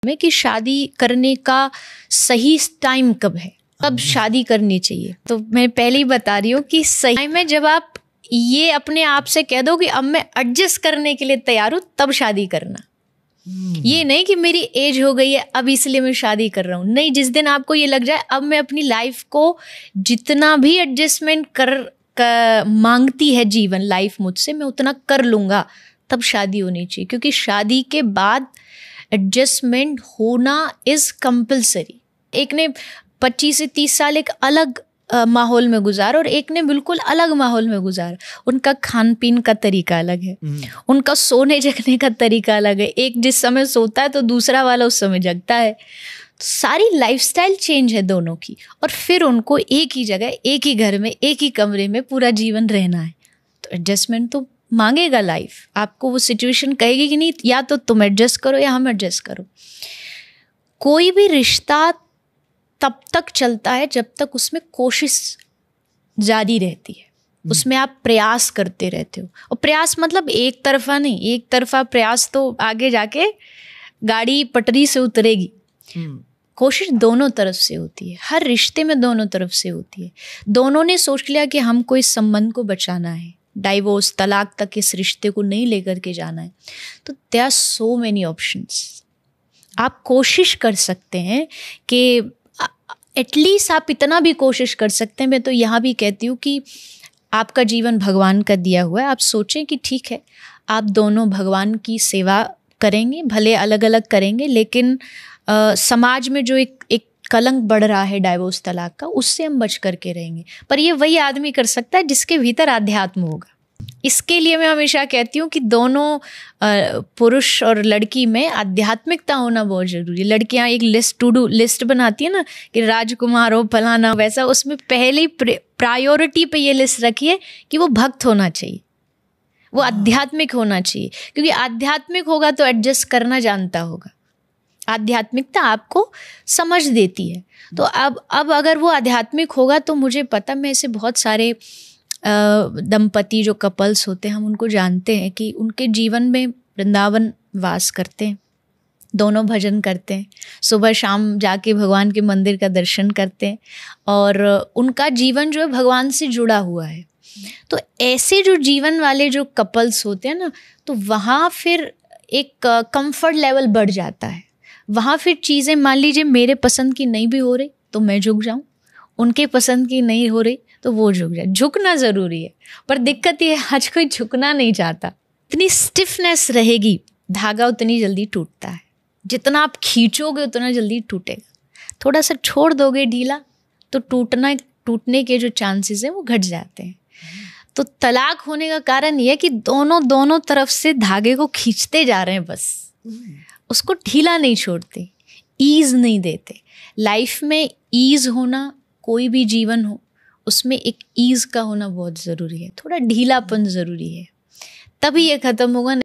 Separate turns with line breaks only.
में कि शादी करने का सही टाइम कब है, कब शादी करनी चाहिए। तो मैं पहले ही बता रही हूँ कि सही टाइम में जब आप ये अपने आप से कह दो कि अब मैं एडजस्ट करने के लिए तैयार हूँ, तब शादी करना। ये नहीं कि मेरी एज हो गई है अब इसलिए मैं शादी कर रहा हूँ। नहीं, जिस दिन आपको ये लग जाए अब मैं अपनी लाइफ को जितना भी एडजस्टमेंट मांगती है जीवन लाइफ मुझसे, मैं उतना कर लूँगा, तब शादी होनी चाहिए। क्योंकि शादी के बाद एडजस्टमेंट होना इज़ कंपल्सरी। एक ने 25 से 30 साल एक अलग माहौल में गुजारा और एक ने बिल्कुल अलग माहौल में गुजारा। उनका खान पीन का तरीका अलग है, उनका सोने जगने का तरीका अलग है। एक जिस समय सोता है तो दूसरा वाला उस समय जगता है। सारी लाइफस्टाइल चेंज है दोनों की, और फिर उनको एक ही जगह, एक ही घर में, एक ही कमरे में पूरा जीवन रहना है। तो एडजस्टमेंट तो मांगेगा लाइफ। आपको वो सिचुएशन कहेगी कि नहीं या तो तुम एडजस्ट करो या हम एडजस्ट करो। कोई भी रिश्ता तब तक चलता है जब तक उसमें कोशिश जारी रहती है, उसमें आप प्रयास करते रहते हो। और प्रयास मतलब एक तरफा नहीं, एक तरफा प्रयास तो आगे जाके गाड़ी पटरी से उतरेगी। कोशिश दोनों तरफ से होती है, हर रिश्ते में दोनों तरफ से होती है। दोनों ने सोच लिया कि हमको इस संबंध को बचाना है, डाइवोर्स तलाक तक इस रिश्ते को नहीं लेकर के जाना है, तो there are so many options. आप कोशिश कर सकते हैं कि एटलीस्ट आप इतना भी कोशिश कर सकते हैं। मैं तो यहाँ भी कहती हूँ कि आपका जीवन भगवान का दिया हुआ है। आप सोचें कि ठीक है, आप दोनों भगवान की सेवा करेंगे, भले अलग अलग करेंगे, लेकिन समाज में जो एक कलंक बढ़ रहा है डाइवोर्स तलाक का, उससे हम बच करके रहेंगे। पर ये वही आदमी कर सकता है जिसके भीतर आध्यात्म होगा। इसके लिए मैं हमेशा कहती हूँ कि दोनों पुरुष और लड़की में आध्यात्मिकता होना बहुत ज़रूरी है। लड़कियाँ एक टू डू लिस्ट बनाती है ना कि राजकुमार हो फलाना वैसा, उसमें पहली प्रायोरिटी पे ये लिस्ट रखिए कि वो भक्त होना चाहिए, वो आध्यात्मिक होना चाहिए। क्योंकि आध्यात्मिक होगा तो एडजस्ट करना जानता होगा, आध्यात्मिकता आपको समझ देती है। तो अब अगर वो आध्यात्मिक होगा तो मुझे पता, मैं ऐसे बहुत सारे दंपति जो कपल्स होते हैं हम उनको जानते हैं कि उनके जीवन में वृंदावन वास करते हैं, दोनों भजन करते हैं, सुबह शाम जाके भगवान के मंदिर का दर्शन करते हैं, और उनका जीवन जो है भगवान से जुड़ा हुआ है। तो ऐसे जो जीवन वाले जो कपल्स होते हैं ना, तो वहाँ फिर एक कंफर्ट लेवल बढ़ जाता है। वहाँ फिर चीज़ें, मान लीजिए मेरे पसंद की नहीं भी हो रही तो मैं झुक जाऊँ, उनके पसंद की नहीं हो रही तो वो झुक जाए। झुकना ज़रूरी है, पर दिक्कत ये है आज कोई झुकना नहीं चाहता। इतनी स्टिफनेस रहेगी, धागा उतनी जल्दी टूटता है। जितना आप खींचोगे उतना जल्दी टूटेगा। थोड़ा सा छोड़ दोगे ढीला तो टूटने के जो चांसेस हैं वो घट जाते हैं। तो तलाक होने का कारण ये है कि दोनों तरफ से धागे को खींचते जा रहे हैं, बस उसको ढीला नहीं छोड़ते, ईज नहीं देते। लाइफ में ईज होना, कोई भी जीवन हो उसमें एक ईज का होना बहुत ज़रूरी है, थोड़ा ढीलापन ज़रूरी है, तभी ये ख़त्म होगा।